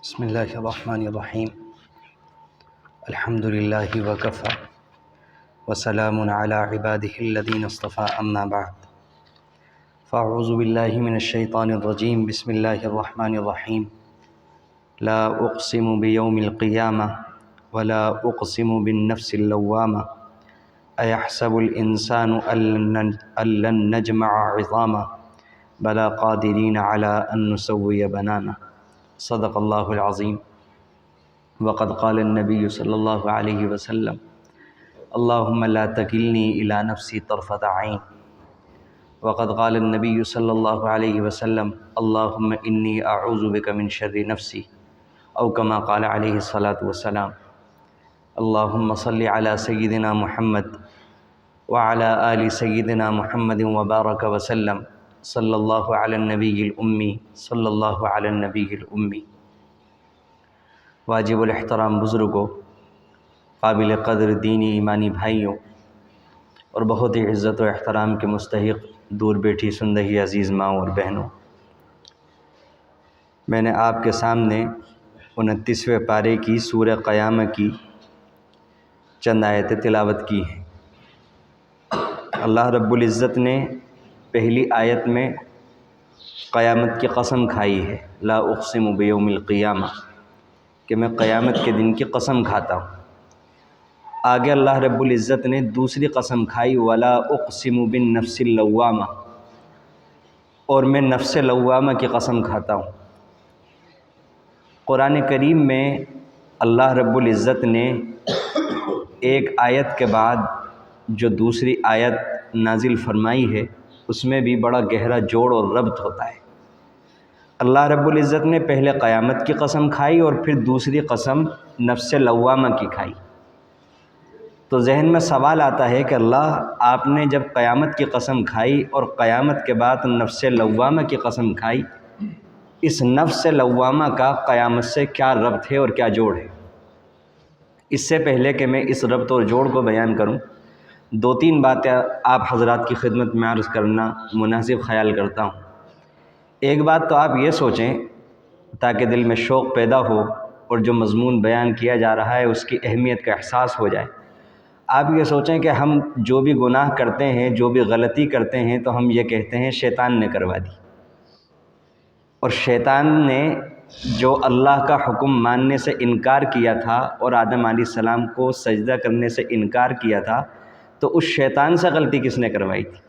بسم اللہ الرحمن الرحیم الحمد للہ وکفی وسلام علی عبادہ الذین اصطفی اما بعد فاعوذ باللہ من الشیطان الرجیم بسم اللہ الرحمن الرحیم لا اقسم بیوم القیامہ ولا اقسم بالنفس اللوامہ ایحسب الانسان ان لن نجمع عظامہ بلا قادرین علی ان نسوی بنانہ صدق اللہ العظیم وقد قال النبی صلی اللہ علیہ وسلم اللہم لا تکلنی الی نفسی طرفۃ عین وقد قال النبی صلی اللہ علیہ وسلم اللہم انی اعوذ بک من شر نفسی او کما قال علیہ الصلاۃ والسلام اللہم صل علی سیدنا محمد وعلی آل سیدنا محمد وبارک وسلم صلی اللہ علی النبی الامی صلی اللہ علی النبی الامی۔ واجب الاحترام بزرگوں، قابل قدر دینی ایمانی بھائیوں اور بہت ہی عزت و احترام کے مستحق دور بیٹھی سندہی عزیز ماں اور بہنوں، میں نے آپ کے سامنے 29ویں پارے کی سورہ قیامہ کی چند آیتیں تلاوت کی ہیں۔ اللہ رب العزت نے پہلی آیت میں قیامت کی قسم کھائی ہے، لا اقسم بیوم القیامہ، کہ میں قیامت کے دن کی قسم کھاتا ہوں۔ آگے اللہ رب العزت نے دوسری قسم کھائی، ولا اقسم بالنفس اللوامہ، اور میں نفس لوامہ کی قسم کھاتا ہوں۔ قرآن کریم میں اللہ رب العزت نے ایک آیت کے بعد جو دوسری آیت نازل فرمائی ہے، اس میں بھی بڑا گہرا جوڑ اور ربط ہوتا ہے۔ اللہ رب العزت نے پہلے قیامت کی قسم کھائی اور پھر دوسری قسم نفس لوامہ کی کھائی، تو ذہن میں سوال آتا ہے کہ اللہ، آپ نے جب قیامت کی قسم کھائی اور قیامت کے بعد نفس لوامہ کی قسم کھائی، اس نفس لوامہ کا قیامت سے کیا ربط ہے اور کیا جوڑ ہے؟ اس سے پہلے کہ میں اس ربط اور جوڑ کو بیان کروں، دو تین باتیں آپ حضرات کی خدمت میں عرض کرنا مناسب خیال کرتا ہوں۔ ایک بات تو آپ یہ سوچیں تاکہ دل میں شوق پیدا ہو اور جو مضمون بیان کیا جا رہا ہے اس کی اہمیت کا احساس ہو جائے۔ آپ یہ سوچیں کہ ہم جو بھی گناہ کرتے ہیں، جو بھی غلطی کرتے ہیں، تو ہم یہ کہتے ہیں شیطان نے کروا دی، اور شیطان نے جو اللہ کا حکم ماننے سے انکار کیا تھا اور آدم علیہ السلام کو سجدہ کرنے سے انکار کیا تھا، تو اس شیطان سے غلطی کس نے کروائی تھی؟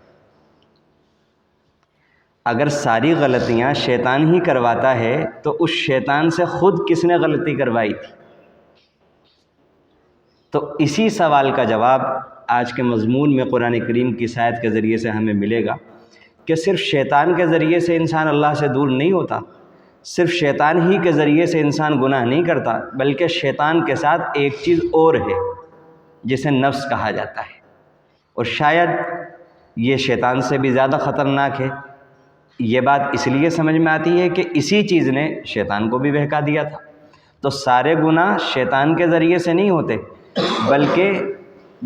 اگر ساری غلطیاں شیطان ہی کرواتا ہے تو اس شیطان سے خود کس نے غلطی کروائی تھی؟ تو اسی سوال کا جواب آج کے مضمون میں قرآن کریم کی آیت کے ذریعے سے ہمیں ملے گا کہ صرف شیطان کے ذریعے سے انسان اللہ سے دور نہیں ہوتا، صرف شیطان ہی کے ذریعے سے انسان گناہ نہیں کرتا، بلکہ شیطان کے ساتھ ایک چیز اور ہے جسے نفس کہا جاتا ہے، اور شاید یہ شیطان سے بھی زیادہ خطرناک ہے۔ یہ بات اس لیے سمجھ میں آتی ہے کہ اسی چیز نے شیطان کو بھی بہکا دیا تھا۔ تو سارے گناہ شیطان کے ذریعے سے نہیں ہوتے، بلکہ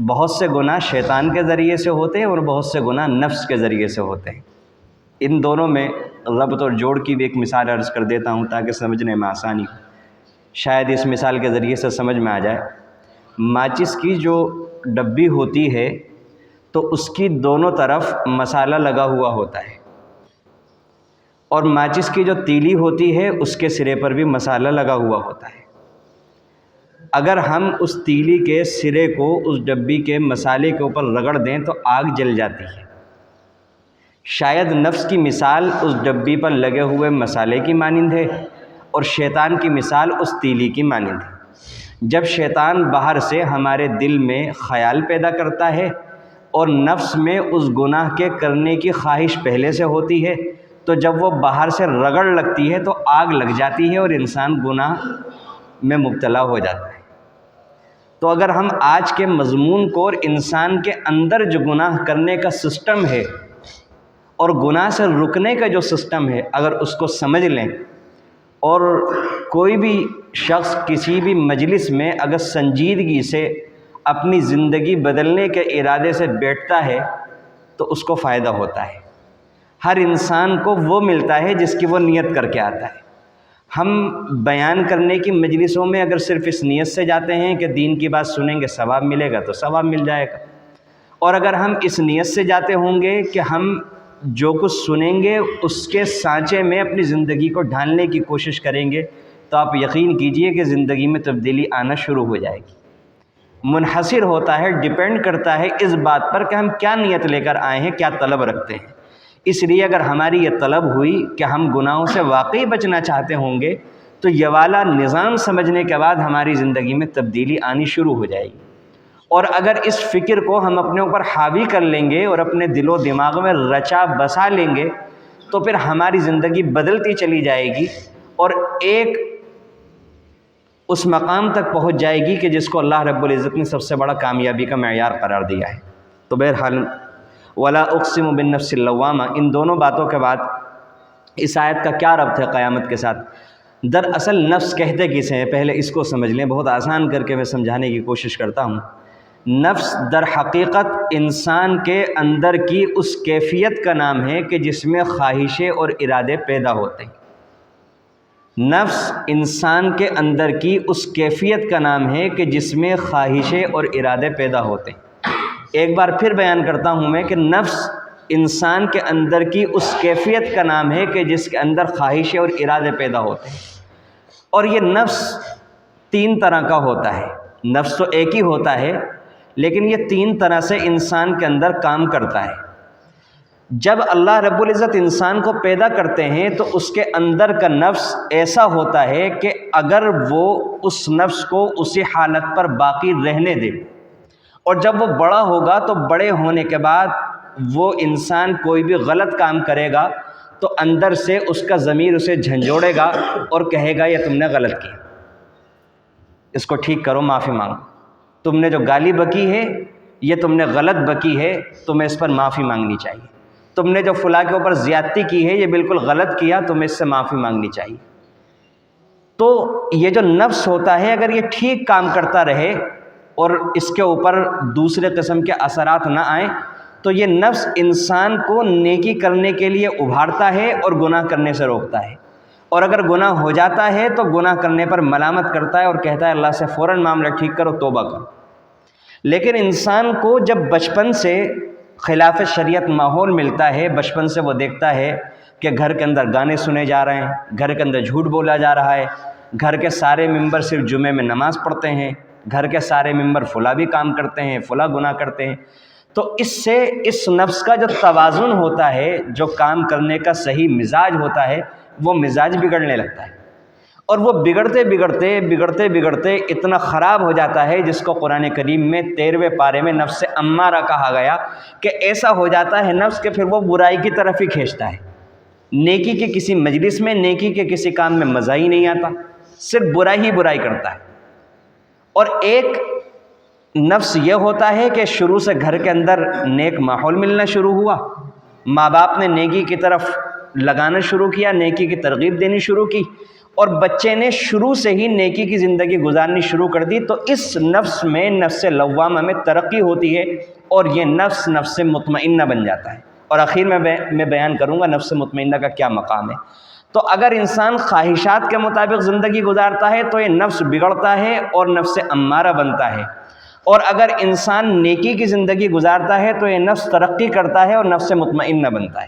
بہت سے گناہ شیطان کے ذریعے سے ہوتے ہیں اور بہت سے گناہ نفس کے ذریعے سے ہوتے ہیں۔ ان دونوں میں ربط اور جوڑ کی بھی ایک مثال عرض کر دیتا ہوں تاکہ سمجھنے میں آسانی ہو۔ شاید اس مثال کے ذریعے سے سمجھ میں آ جائے۔ ماچس کی جو ڈبی ہوتی ہے تو اس کی دونوں طرف مسالہ لگا ہوا ہوتا ہے، اور ماچس کی جو تیلی ہوتی ہے اس کے سرے پر بھی مسالہ لگا ہوا ہوتا ہے۔ اگر ہم اس تیلی کے سرے کو اس ڈبی کے مسالے کے اوپر رگڑ دیں تو آگ جل جاتی ہے۔ شاید نفس کی مثال اس ڈبی پر لگے ہوئے مسالے کی مانند ہے اور شیطان کی مثال اس تیلی کی مانند ہے۔ جب شیطان باہر سے ہمارے دل میں خیال پیدا کرتا ہے اور نفس میں اس گناہ کے کرنے کی خواہش پہلے سے ہوتی ہے، تو جب وہ باہر سے رگڑ لگتی ہے تو آگ لگ جاتی ہے اور انسان گناہ میں مبتلا ہو جاتا ہے۔ تو اگر ہم آج کے مضمون کو اور انسان کے اندر جو گناہ کرنے کا سسٹم ہے اور گناہ سے رکنے کا جو سسٹم ہے، اگر اس کو سمجھ لیں، اور کوئی بھی شخص کسی بھی مجلس میں اگر سنجیدگی سے اپنی زندگی بدلنے کے ارادے سے بیٹھتا ہے تو اس کو فائدہ ہوتا ہے۔ ہر انسان کو وہ ملتا ہے جس کی وہ نیت کر کے آتا ہے۔ ہم بیان کرنے کی مجلسوں میں اگر صرف اس نیت سے جاتے ہیں کہ دین کی بات سنیں گے ثواب ملے گا تو ثواب مل جائے گا، اور اگر ہم اس نیت سے جاتے ہوں گے کہ ہم جو کچھ سنیں گے اس کے سانچے میں اپنی زندگی کو ڈھالنے کی کوشش کریں گے تو آپ یقین کیجئے کہ زندگی میں تبدیلی آنا شروع ہو جائے گی۔ منحصر ہوتا ہے، ڈیپینڈ کرتا ہے اس بات پر کہ ہم کیا نیت لے کر آئے ہیں، کیا طلب رکھتے ہیں۔ اس لیے اگر ہماری یہ طلب ہوئی کہ ہم گناہوں سے واقعی بچنا چاہتے ہوں گے تو یہ والا نظام سمجھنے کے بعد ہماری زندگی میں تبدیلی آنی شروع ہو جائے گی، اور اگر اس فکر کو ہم اپنے اوپر حاوی کر لیں گے اور اپنے دل و دماغ میں رچا بسا لیں گے تو پھر ہماری زندگی بدلتی چلی جائے گی اور ایک اس مقام تک پہنچ جائے گی کہ جس کو اللہ رب العزت نے سب سے بڑا کامیابی کا معیار قرار دیا ہے۔ تو بہرحال ولا اقسم بالنفس اللوامہ، ان دونوں باتوں کے بعد اس آیت کا کیا ربط ہے قیامت کے ساتھ؟ دراصل نفس کہتے کسے ہیں پہلے اس کو سمجھ لیں، بہت آسان کر کے میں سمجھانے کی کوشش کرتا ہوں۔ نفس در حقیقت انسان کے اندر کی اس کیفیت کا نام ہے کہ جس میں خواہشیں اور ارادے پیدا ہوتے ہیں۔ نفس انسان کے اندر کی اس کیفیت کا نام ہے کہ جس میں خواہشیں اور ارادے پیدا ہوتے ہیں۔ ایک بار پھر بیان کرتا ہوں میں کہ نفس انسان کے اندر کی اس کیفیت کا نام ہے کہ جس کے اندر خواہشیں اور ارادے پیدا ہوتے ہیں، اور یہ نفس تین طرح کا ہوتا ہے۔ نفس تو ایک ہی ہوتا ہے لیکن یہ تین طرح سے انسان کے اندر کام کرتا ہے۔ جب اللہ رب العزت انسان کو پیدا کرتے ہیں تو اس کے اندر کا نفس ایسا ہوتا ہے کہ اگر وہ اس نفس کو اسی حالت پر باقی رہنے دے، اور جب وہ بڑا ہوگا تو بڑے ہونے کے بعد وہ انسان کوئی بھی غلط کام کرے گا تو اندر سے اس کا ضمیر اسے جھنجھوڑے گا اور کہے گا یہ تم نے غلط کیا، اس کو ٹھیک کرو، معافی مانگو، تم نے جو گالی بکی ہے یہ تم نے غلط بکی ہے، تمہیں اس پر معافی مانگنی چاہیے، تم نے جو فلاں کے اوپر زیادتی کی ہے یہ بالکل غلط کیا، تمہیں اس سے معافی مانگنی چاہیے۔ تو یہ جو نفس ہوتا ہے اگر یہ ٹھیک کام کرتا رہے اور اس کے اوپر دوسرے قسم کے اثرات نہ آئیں تو یہ نفس انسان کو نیکی کرنے کے لیے ابھارتا ہے اور گناہ کرنے سے روکتا ہے، اور اگر گناہ ہو جاتا ہے تو گناہ کرنے پر ملامت کرتا ہے اور کہتا ہے اللہ سے فوراً معاملہ ٹھیک کرو، توبہ کرو۔ لیکن انسان کو جب بچپن سے خلاف شریعت ماحول ملتا ہے، بچپن سے وہ دیکھتا ہے کہ گھر کے اندر گانے سنے جا رہے ہیں، گھر کے اندر جھوٹ بولا جا رہا ہے، گھر کے سارے ممبر صرف جمعے میں نماز پڑھتے ہیں، گھر کے سارے ممبر فلاں بھی کام کرتے ہیں، فلاں گناہ کرتے ہیں، تو اس سے اس نفس کا جو توازن ہوتا ہے، جو کام کرنے کا صحیح مزاج ہوتا ہے، وہ مزاج بگڑنے لگتا ہے، اور وہ بگڑتے اتنا خراب ہو جاتا ہے جس کو قرآن کریم میں 13ویں پارے میں نفس امارہ کہا گیا کہ ایسا ہو جاتا ہے نفس کہ پھر وہ برائی کی طرف ہی کھینچتا ہے، نیکی کے کسی مجلس میں، نیکی کے کسی کام میں مزہ ہی نہیں آتا، صرف برائی ہی برائی کرتا ہے۔ اور ایک نفس یہ ہوتا ہے کہ شروع سے گھر کے اندر نیک ماحول ملنا شروع ہوا، ماں باپ نے نیکی کی طرف لگانا شروع کیا، نیکی کی ترغیب دینی شروع کی، اور بچے نے شروع سے ہی نیکی کی زندگی گزارنی شروع کر دی، تو اس نفس میں، نفس لوامہ میں ترقی ہوتی ہے اور یہ نفس نفس مطمئنہ بن جاتا ہے۔ اور آخر میں بیان کروں گا نفس مطمئنہ کا کیا مقام ہے۔ تو اگر انسان خواہشات کے مطابق زندگی گزارتا ہے تو یہ نفس بگڑتا ہے اور نفس امارہ بنتا ہے، اور اگر انسان نیکی کی زندگی گزارتا ہے تو یہ نفس ترقی کرتا ہے اور نفس مطمئنہ بنتا ہے۔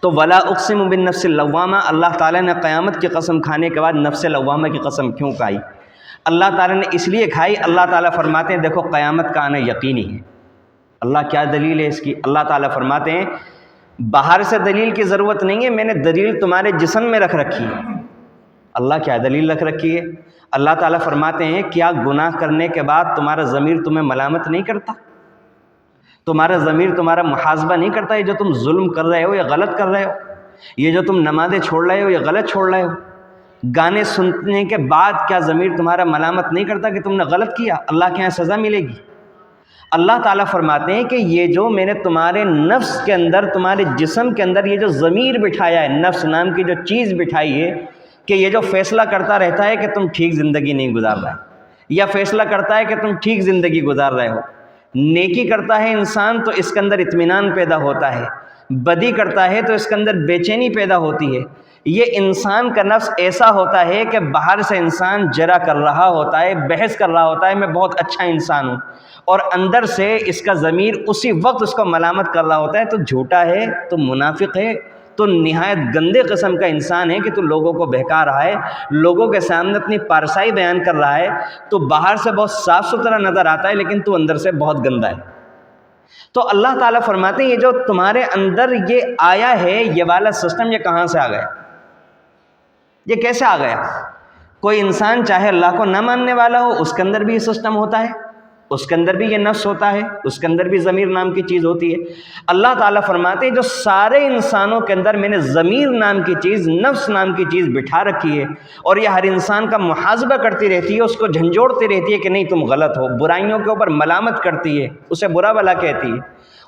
تو ولا اقسم بالنفس اللوامہ، اللہ تعالیٰ نے قیامت کی قسم کھانے کے بعد نفس لوامہ کی قسم کیوں کھائی؟ اللہ تعالیٰ نے اس لیے کھائی، اللہ تعالیٰ فرماتے ہیں دیکھو قیامت کا آنا یقینی ہے۔ اللہ کیا دلیل ہے اس کی؟ اللہ تعالیٰ فرماتے ہیں باہر سے دلیل کی ضرورت نہیں ہے، میں نے دلیل تمہارے جسم میں رکھ رکھی ہے۔ اللہ کیا دلیل رکھ رکھی ہے؟ اللہ تعالیٰ فرماتے ہیں کیا گناہ کرنے کے بعد تمہارا ضمیر تمہیں ملامت نہیں کرتا؟ تمہارا ضمیر تمہارا محاسبہ نہیں کرتا؟ یہ جو تم ظلم کر رہے ہو یہ غلط کر رہے ہو، یہ جو تم نمازیں چھوڑ رہے ہو یہ غلط چھوڑ رہے ہو، گانے سننے کے بعد کیا ضمیر تمہارا ملامت نہیں کرتا کہ تم نے غلط کیا؟ اللہ کے یہاں سزا ملے گی۔ اللہ تعالیٰ فرماتے ہیں کہ یہ جو میں نے تمہارے نفس کے اندر، تمہارے جسم کے اندر یہ جو ضمیر بٹھایا ہے، نفس نام کی جو چیز بٹھائی ہے کہ یہ جو فیصلہ کرتا رہتا ہے کہ تم ٹھیک زندگی نہیں گزار رہے، یا فیصلہ کرتا ہے کہ تم ٹھیک زندگی گزار رہے ہو۔ نیکی کرتا ہے انسان تو اس کے اندر اطمینان پیدا ہوتا ہے، بدی کرتا ہے تو اس کے اندر بے چینی پیدا ہوتی ہے، یہ انسان کا نفس ایسا ہوتا ہے کہ باہر سے انسان جرا کر رہا ہوتا ہے، بحث کر رہا ہوتا ہے میں بہت اچھا انسان ہوں، اور اندر سے اس کا ضمیر اسی وقت اس کو ملامت کر رہا ہوتا ہے تو جھوٹا ہے، تو منافق ہے، تو نہایت گندے قسم کا انسان ہے کہ تو لوگوں کو بہکا رہا ہے، لوگوں کے سامنے اپنی پارسائی بیان کر رہا ہے، تو باہر سے بہت صاف ستھرا نظر آتا ہے لیکن تو اندر سے بہت گندا ہے۔ تو اللہ تعالیٰ فرماتے ہیں یہ جو تمہارے اندر یہ آیا ہے، یہ والا سسٹم یہ کہاں سے آ گیا، یہ کیسے آ گیا؟ کوئی انسان چاہے اللہ کو نہ ماننے والا ہو، اس کے اندر بھی یہ سسٹم ہوتا ہے، اس کے اندر بھی یہ نفس ہوتا ہے، اس کے اندر بھی ضمیر نام کی چیز ہوتی ہے۔ اللہ تعالیٰ فرماتے ہیں جو سارے انسانوں کے اندر میں نے ضمیر نام کی چیز، نفس نام کی چیز بٹھا رکھی ہے، اور یہ ہر انسان کا محاسبہ کرتی رہتی ہے، اس کو جھنجھوڑتی رہتی ہے کہ نہیں تم غلط ہو، برائیوں کے اوپر ملامت کرتی ہے، اسے برا بھلا کہتی ہے،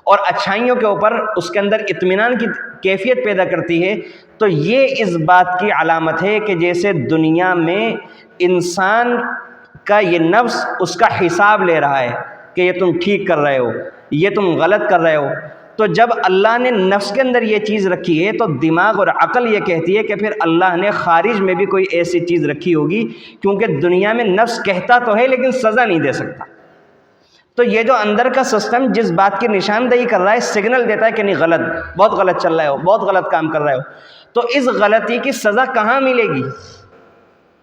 اور اچھائیوں کے اوپر اس کے اندر اطمینان کی کیفیت پیدا کرتی ہے۔ تو یہ اس بات کی علامت ہے کہ جیسے دنیا میں انسان کا یہ نفس اس کا حساب لے رہا ہے کہ یہ تم ٹھیک کر رہے ہو، یہ تم غلط کر رہے ہو، تو جب اللہ نے نفس کے اندر یہ چیز رکھی ہے تو دماغ اور عقل یہ کہتی ہے کہ پھر اللہ نے خارج میں بھی کوئی ایسی چیز رکھی ہوگی، کیونکہ دنیا میں نفس کہتا تو ہے لیکن سزا نہیں دے سکتا۔ تو یہ جو اندر کا سسٹم جس بات کی نشاندہی کر رہا ہے، سگنل دیتا ہے کہ نہیں غلط، بہت غلط چل رہے ہو، بہت غلط کام کر رہے ہو، تو اس غلطی کی سزا کہاں ملے گی؟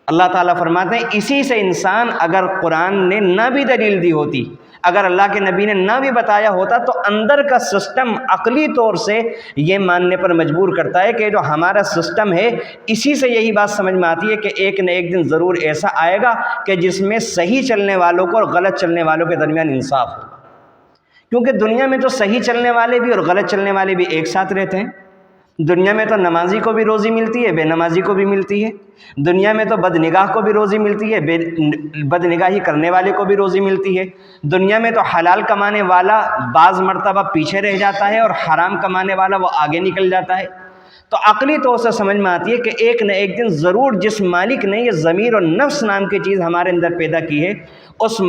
اللہ تعالیٰ فرماتے ہیں اسی سے انسان اگر قرآن نے نہ بھی دلیل دی ہوتی، اگر اللہ کے نبی نے نہ بھی بتایا ہوتا، تو اندر کا سسٹم عقلی طور سے یہ ماننے پر مجبور کرتا ہے کہ جو ہمارا سسٹم ہے اسی سے یہی بات سمجھ میں آتی ہے کہ ایک نہ ایک دن ضرور ایسا آئے گا کہ جس میں صحیح چلنے والوں کو اور غلط چلنے والوں کے درمیان انصاف ہو، کیونکہ دنیا میں تو صحیح چلنے والے بھی اور غلط چلنے والے بھی ایک ساتھ رہتے ہیں۔ دنیا میں تو نمازی کو بھی روزی ملتی ہے، بے نمازی کو بھی ملتی ہے، دنیا میں تو بد نگاہ کو بھی روزی ملتی ہے، بد نگاہی کرنے والے کو بھی روزی ملتی ہے، دنیا میں تو حلال کمانے والا بعض مرتبہ پیچھے رہ جاتا ہے اور حرام کمانے والا وہ آگے نکل جاتا ہے۔ تو عقلی طور سے سمجھ میں آتی ہے کہ ایک نہ ایک دن ضرور جس مالک نے یہ ضمیر اور نفس نام کی چیز ہمارے اندر پیدا کی ہے، اس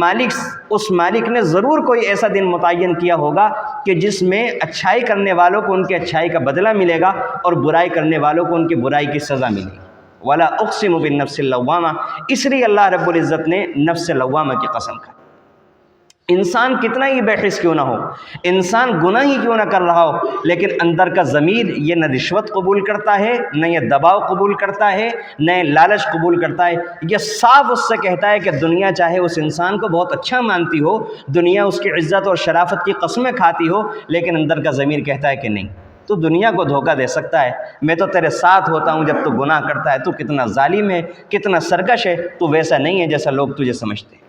مالک نے ضرور کوئی ایسا دن متعین کیا ہوگا کہ جس میں اچھائی کرنے والوں کو ان کی اچھائی کا بدلہ ملے گا اور برائی کرنے والوں کو ان کی برائی کی سزا ملے گی۔ وَلَا أُقْسِمُ بِالنَّفْسِ اللَّوَّامَةِ، اس لیے اللہ رب العزت نے نفس لوامہ کی قسم کھائی۔ انسان کتنا ہی بے حس کیوں نہ ہو، انسان گناہ ہی کیوں نہ کر رہا ہو، لیکن اندر کا ضمیر یہ نہ رشوت قبول کرتا ہے، نہ یہ دباؤ قبول کرتا ہے، نہ یہ لالچ قبول کرتا ہے، یہ صاف اس سے کہتا ہے کہ دنیا چاہے اس انسان کو بہت اچھا مانتی ہو، دنیا اس کی عزت اور شرافت کی قسمیں کھاتی ہو، لیکن اندر کا ضمیر کہتا ہے کہ نہیں، تو دنیا کو دھوکہ دے سکتا ہے، میں تو تیرے ساتھ ہوتا ہوں جب تو گناہ کرتا ہے، تو کتنا ظالم ہے، کتنا سرکش ہے، تو ویسا نہیں ہے جیسا لوگ تجھے سمجھتے ہیں۔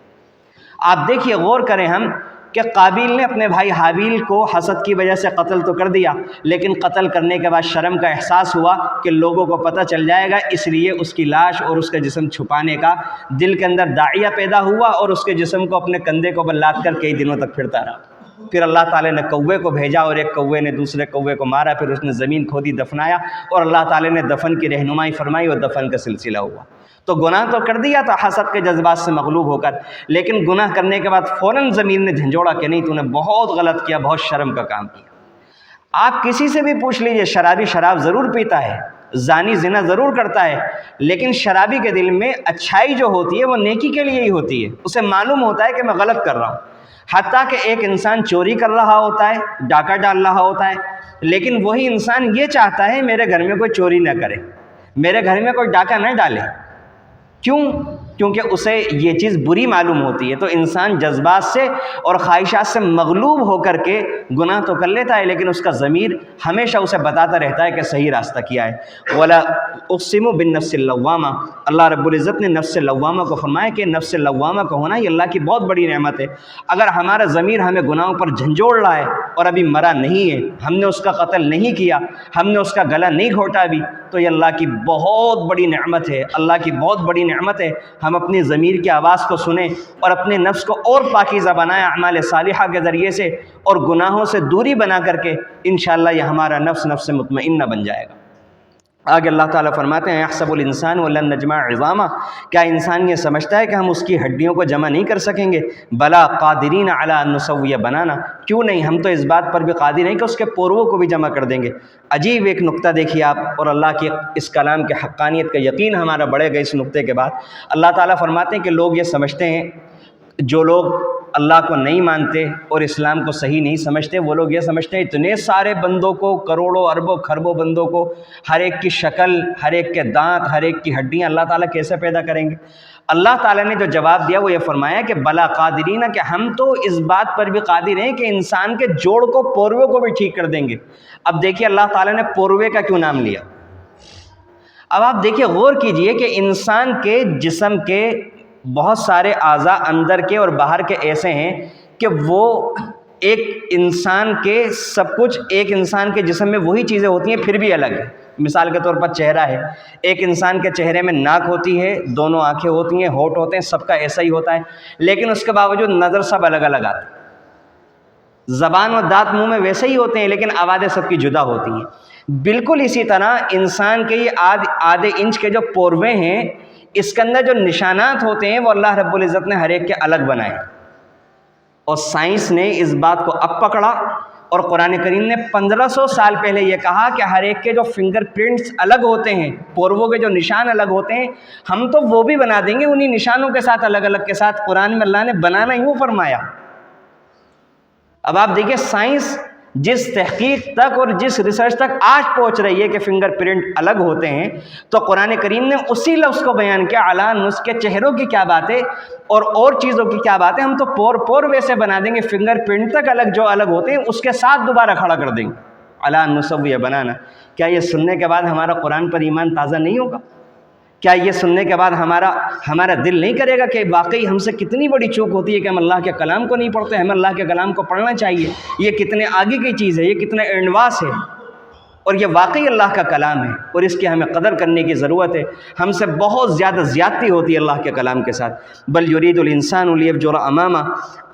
آپ دیکھیے، غور کریں ہم کہ قابیل نے اپنے بھائی حابیل کو حسد کی وجہ سے قتل تو کر دیا، لیکن قتل کرنے کے بعد شرم کا احساس ہوا کہ لوگوں کو پتہ چل جائے گا، اس لیے اس کی لاش اور اس کا جسم چھپانے کا دل کے اندر داعیہ پیدا ہوا، اور اس کے جسم کو اپنے کندھے کو لاد کر کئی دنوں تک پھرتا رہا۔ پھر اللہ تعالیٰ نے کوے کو بھیجا اور ایک کوے نے دوسرے کوے کو مارا، پھر اس نے زمین کھودی، دفنایا، اور اللہ تعالیٰ نے دفن کی رہنمائی فرمائی اور دفن کا سلسلہ ہوا۔ تو گناہ تو کر دیا تھا حسد کے جذبات سے مغلوب ہو کر، لیکن گناہ کرنے کے بعد فوراً ضمیر نے جھنجھوڑا کہ نہیں، تو نے بہت غلط کیا، بہت شرم کا کام کیا۔ آپ کسی سے بھی پوچھ لیجئے، شرابی شراب ضرور پیتا ہے، زانی زنا ضرور کرتا ہے، لیکن شرابی کے دل میں اچھائی جو ہوتی ہے وہ نیکی کے لیے ہی ہوتی ہے، اسے معلوم ہوتا ہے کہ میں غلط کر رہا ہوں۔ حتیٰ کہ ایک انسان چوری کر رہا ہوتا ہے، ڈاکہ ڈال رہا ہوتا ہے، لیکن وہی انسان یہ چاہتا ہے میرے گھر میں کوئی چوری نہ کرے، میرے گھر میں کوئی ڈاکہ نہ ڈالے۔ کیوں؟ کیونکہ اسے یہ چیز بری معلوم ہوتی ہے۔ تو انسان جذبات سے اور خواہشات سے مغلوب ہو کر کے گناہ تو کر لیتا ہے، لیکن اس کا ضمیر ہمیشہ اسے بتاتا رہتا ہے کہ صحیح راستہ کیا ہے۔ وَلَا أُقْسِمُ بِالنَّفْسِ اللَّوَّامَةِ، اللہ رب العزت نے نفس لوامہ کو فرمایا کہ نفس لوامہ کا ہونا یہ اللہ کی بہت بڑی نعمت ہے۔ اگر ہمارا ضمیر ہمیں گناہوں پر جھنجھوڑ رہا ہے اور ابھی مرا نہیں ہے، ہم نے اس کا قتل نہیں کیا، ہم نے اس کا گلا نہیں گھونٹا ابھی، تو یہ اللہ کی بہت بڑی نعمت ہے، اللہ کی بہت بڑی نعمت ہے۔ ہم اپنی ضمیر کی آواز کو سنیں اور اپنے نفس کو اور پاکیزہ بنائیں اعمال صالحہ کے ذریعے سے، اور گناہوں سے دوری بنا کر کے انشاءاللہ یہ ہمارا نفس مطمئنہ بن جائے گا۔ آگے اللہ تعالیٰ فرماتے ہیں یحسب الانسان ولن نجمع عظامہ، کیا انسان یہ سمجھتا ہے کہ ہم اس کی ہڈیوں کو جمع نہیں کر سکیں گے؟ بلا قادرین علی ان نسوی بنانا، کیوں نہیں، ہم تو اس بات پر بھی قادر ہیں کہ اس کے پورووں کو بھی جمع کر دیں گے۔ عجیب ایک نقطہ دیکھیے آپ، اور اللہ کی اس کلام کے حقانیت کا یقین ہمارا بڑھے گا اس نقطے کے بعد۔ اللہ تعالیٰ فرماتے ہیں کہ لوگ یہ سمجھتے ہیں، جو لوگ اللہ کو نہیں مانتے اور اسلام کو صحیح نہیں سمجھتے، وہ لوگ یہ سمجھتے ہیں اتنے سارے بندوں کو، کروڑوں اربوں خربوں بندوں کو، ہر ایک کی شکل، ہر ایک کے دانت، ہر ایک کی ہڈیاں اللہ تعالیٰ کیسے پیدا کریں گے؟ اللہ تعالیٰ نے جو جواب دیا وہ یہ فرمایا کہ بلا قادرین، کہ ہم تو اس بات پر بھی قادر ہیں کہ انسان کے جوڑ کو، پوروے کو بھی ٹھیک کر دیں گے۔ اب دیکھیے اللہ تعالیٰ نے پوروے کا کیوں نام لیا؟ اب آپ دیکھیے، غور کیجئے کہ انسان کے جسم کے بہت سارے اعضاء اندر کے اور باہر کے ایسے ہیں کہ وہ ایک انسان کے سب کچھ، ایک انسان کے جسم میں وہی چیزیں ہوتی ہیں پھر بھی الگ ہے۔ مثال کے طور پر چہرہ ہے، ایک انسان کے چہرے میں ناک ہوتی ہے، دونوں آنکھیں ہوتی ہیں، ہونٹ ہوتے ہیں، سب کا ایسا ہی ہوتا ہے، لیکن اس کے باوجود نظر سب الگ الگ آتی ہے۔ زبان اور دانت منہ میں ویسے ہی ہوتے ہیں لیکن آوازیں سب کی جدا ہوتی ہیں۔ بالکل اسی طرح انسان کے یہ آدھے انچ کے جو پوروے ہیں، اس کے اندر جو نشانات ہوتے ہیں وہ اللہ رب العزت نے ہر ایک کے الگ بنائے، اور سائنس نے اس بات کو اب پکڑا، اور قرآن کریم نے 1500 سال پہلے یہ کہا کہ ہر ایک کے جو فنگر پرنٹس الگ ہوتے ہیں، پورووں کے جو نشان الگ ہوتے ہیں، ہم تو وہ بھی بنا دیں گے انہی نشانوں کے ساتھ، الگ الگ کے ساتھ۔ قرآن میں اللہ نے بنانا ہی وہ فرمایا۔ اب آپ دیکھیں سائنس جس تحقیق تک اور جس ریسرچ تک آج پہنچ رہی ہے کہ فنگر پرنٹ الگ ہوتے ہیں، تو قرآن کریم نے اسی لفظ کو بیان کیا، علی نسخ کے چہروں کی کیا بات ہے اور چیزوں کی کیا بات ہے، ہم تو پور ویسے بنا دیں گے، فنگر پرنٹ تک الگ جو الگ ہوتے ہیں اس کے ساتھ دوبارہ کھڑا کر دیں گے، علی نسوی بنانا۔ کیا یہ سننے کے بعد ہمارا قرآن پر ایمان تازہ نہیں ہوگا؟ کیا یہ سننے کے بعد ہمارا دل نہیں کرے گا کہ واقعی ہم سے کتنی بڑی چوک ہوتی ہے کہ ہم اللہ کے کلام کو نہیں پڑھتے؟ ہمیں اللہ کے کلام کو پڑھنا چاہیے، یہ کتنے آگے کی چیز ہے، یہ کتنے اینڈواس ہے، اور یہ واقعی اللہ کا کلام ہے، اور اس کی ہمیں قدر کرنے کی ضرورت ہے۔ ہم سے بہت زیادہ زیادتی ہوتی ہے اللہ کے کلام کے ساتھ۔ بل یرید الانسان لیفجر امامہ،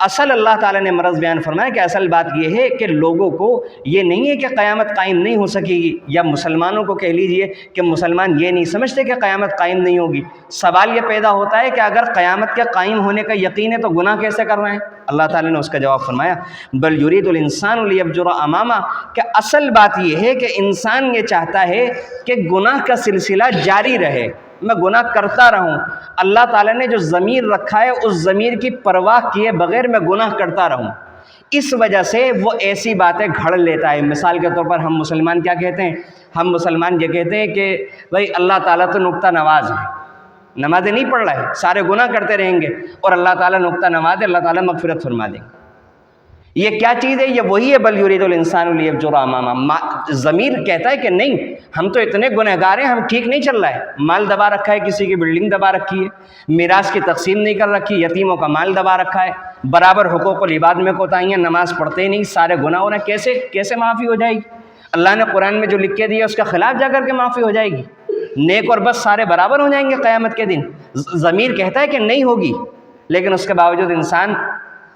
اصل اللہ تعالیٰ نے مرض بیان فرمایا کہ اصل بات یہ ہے کہ لوگوں کو یہ نہیں ہے کہ قیامت قائم نہیں ہو سکے گی، یا مسلمانوں کو کہہ لیجئے کہ مسلمان یہ نہیں سمجھتے کہ قیامت قائم نہیں ہوگی۔ سوال یہ پیدا ہوتا ہے کہ اگر قیامت کے قائم ہونے کا یقین ہے تو گناہ کیسے کر رہے ہیں؟ اللہ تعالیٰ نے اس کا جواب فرمایا بل یرید الانسان لیفجر امامہ، کہ اصل بات یہ ہے کہ انسان یہ چاہتا ہے کہ گناہ کا سلسلہ جاری رہے، میں گناہ کرتا رہوں۔ اللہ تعالیٰ نے جو ضمیر رکھا ہے اس ضمیر کی پرواہ کیے بغیر میں گناہ کرتا رہوں، اس وجہ سے وہ ایسی باتیں گھڑ لیتا ہے۔ مثال کے طور پر ہم مسلمان کیا کہتے ہیں؟ ہم مسلمان یہ کہتے ہیں کہ بھائی اللہ تعالیٰ تو نقطہ نواز ہے، نمازیں نہیں پڑھ رہا ہے، سارے گناہ کرتے رہیں گے، اور اللہ تعالیٰ نقطہ نواز ہے، اللہ تعالیٰ مغفرت فرما دیں گے۔ یہ کیا چیز ہے؟ یہ وہی ہے بل یرید الانسان لیفجر امامہ۔ ضمیر کہتا ہے کہ نہیں، ہم تو اتنے گنہگار ہیں، ہم ٹھیک نہیں چل رہا ہے، مال دبا رکھا ہے، کسی کی بلڈنگ دبا رکھی ہے، میراث کی تقسیم نہیں کر رکھی، یتیموں کا مال دبا رکھا ہے، برابر حقوق العباد میں کوتاہیاں، نماز پڑھتے ہی نہیں، سارے گناہ ہو رہے ہیں، کیسے معافی ہو جائے گی؟ اللہ نے قرآن میں جو لکھ کے دیا اس کے خلاف جا کر کے معافی ہو جائے گی؟ نیک اور بس سارے برابر ہو جائیں گے قیامت کے دن؟ ضمیر کہتا ہے کہ نہیں ہوگی، لیکن اس کے باوجود انسان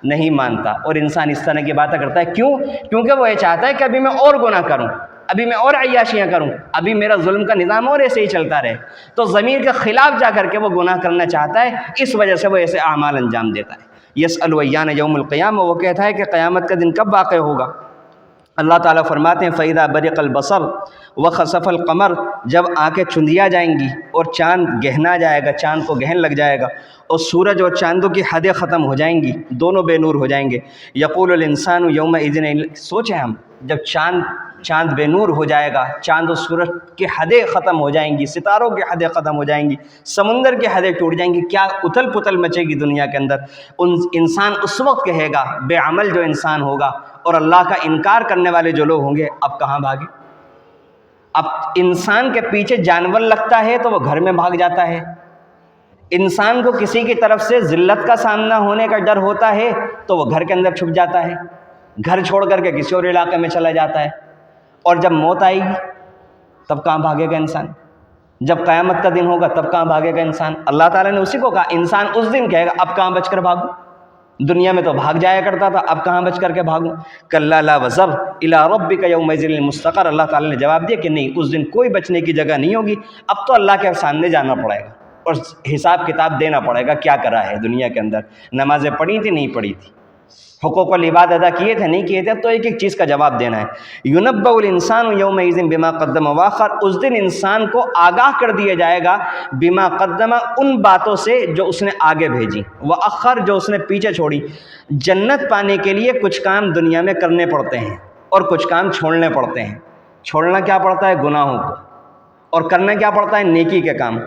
نہیں مانتا، اور انسان اس طرح کی باتیں کرتا ہے۔ کیوں؟ کیونکہ وہ یہ چاہتا ہے کہ ابھی میں اور گناہ کروں، ابھی میں اور عیاشیاں کروں، ابھی میرا ظلم کا نظام اور ایسے ہی چلتا رہے، تو ضمیر کے خلاف جا کر کے وہ گناہ کرنا چاہتا ہے، اس وجہ سے وہ ایسے اعمال انجام دیتا ہے۔ یسأل ایان یوم القیامہ، وہ کہتا ہے کہ قیامت کا دن کب واقع ہوگا؟ اللہ تعالیٰ فرماتے ہیں فَإِذَا بَرِقَ الْبَصَرُ وَخَسَفَ الْقَمَرُ، جب آنکھیں چندیا جائیں گی اور چاند گہنا جائے گا، چاند کو گہن لگ جائے گا، اور سورج اور چاندوں کی حدیں ختم ہو جائیں گی، دونوں بے نور ہو جائیں گے۔ یقول الانسان یومئذ، سوچیں ہم جب چاند بے نور ہو جائے گا، چاند و سورج کی حدیں ختم ہو جائیں گی، ستاروں کی حدیں ختم ہو جائیں گی، سمندر کی حدیں ٹوٹ جائیں گی، کیا اتھل پتل مچے گی دنیا کے اندر۔ انسان اس وقت کہے گا، بے عمل جو انسان ہوگا اور اللہ کا انکار کرنے والے جو لوگ ہوں گے، اب کہاں بھاگے؟ اب انسان کے پیچھے جانور لگتا ہے تو وہ گھر میں بھاگ جاتا ہے، انسان کو کسی کی طرف سے ذلت کا سامنا ہونے کا ڈر ہوتا ہے تو وہ گھر کے اندر چھپ جاتا ہے، گھر چھوڑ کر کے کسی اور علاقے میں چلا جاتا ہے، اور جب موت آئے گی تب کہاں بھاگے گا انسان؟ جب قیامت کا دن ہوگا تب کہاں بھاگے گا انسان؟ اللہ تعالیٰ نے اسی کو کہا، انسان اس دن کہے گا اب کہاں بچ کر بھاگوں؟ دنیا میں تو بھاگ جایا کرتا تھا، اب کہاں بچ کر کے بھاگوں؟ کلا لا وزر الی ربک یومئذ المستقر، اللہ تعالیٰ نے جواب دیا کہ نہیں، اس دن کوئی بچنے کی جگہ نہیں ہوگی، اب تو اللہ کے سامنے جانا پڑے گا اور حساب کتاب دینا پڑے گا کیا کرا ہے دنیا کے اندر، نمازیں پڑھی تھی نہیں پڑھی تھی، حقوق العباد ادا کیے تھے نہیں کیے تھے، اب تو ایک ایک چیز کا جواب دینا ہے۔ يُنَبَّأُ الْإِنسَانُ يَوْمَئِذٍ بِمَا قَدَّمَ وَأَخَّرَ، اس دن انسان کو آگاہ کر دیا جائے گا بما قدم، ان باتوں سے جو اس نے آگے بھیجی، وَأَخَّرَ جو اس نے پیچھے چھوڑی۔ جنت پانے کے لیے کچھ کام دنیا میں کرنے پڑتے ہیں اور کچھ کام چھوڑنے پڑتے ہیں۔ چھوڑنا کیا پڑتا ہے؟ گناہوں کو، اور کرنا کیا پڑتا ہے؟ نیکی کے کام۔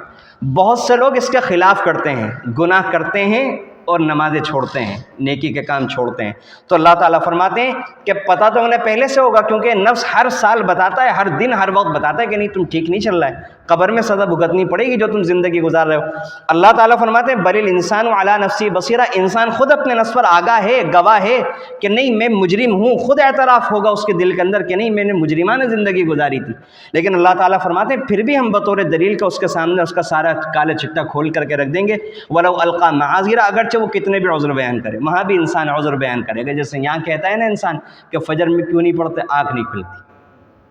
بہت سے لوگ اس کے خلاف کرتے ہیں، گناہ کرتے ہیں اور نمازیں چھوڑتے ہیں، نیکی کے کام چھوڑتے ہیں۔ تو اللہ تعالیٰ فرماتے ہیں کہ پتہ تو انہیں پہلے سے ہوگا، کیونکہ نفس ہر سال بتاتا ہے، ہر دن ہر وقت بتاتا ہے کہ نہیں تم ٹھیک نہیں چل رہا ہے، قبر میں سزا بھگتنی پڑے گی جو تم زندگی گزار رہے ہو۔ اللہ تعالیٰ فرماتے ہیں بل الانسان علی نفسی بصیرہ، انسان خود اپنے نفس پر آگاہ ہے، گواہ ہے کہ نہیں میں مجرم ہوں، خود اعتراف ہوگا اس کے دل کے اندر کہ نہیں میں نے مجرمانہ زندگی گزاری تھی۔ لیکن اللہ تعالیٰ فرماتے ہیں پھر بھی ہم بطور دلیل کا اس کے سامنے اس کا سارا کالا چٹا کھول کر کے رکھ دیں گے، وَلَوْ أَلْقَى مَعَاذِرَ، اگرچہ وہ کتنے بھی عذر بیان کرے، وہاں بھی انسان عذر بیان کرے گا۔ جیسے یہاں کہتا ہے نا انسان کہ فجر میں کیوں نہیں پڑھتے، آنکھ نہیں کھلتی۔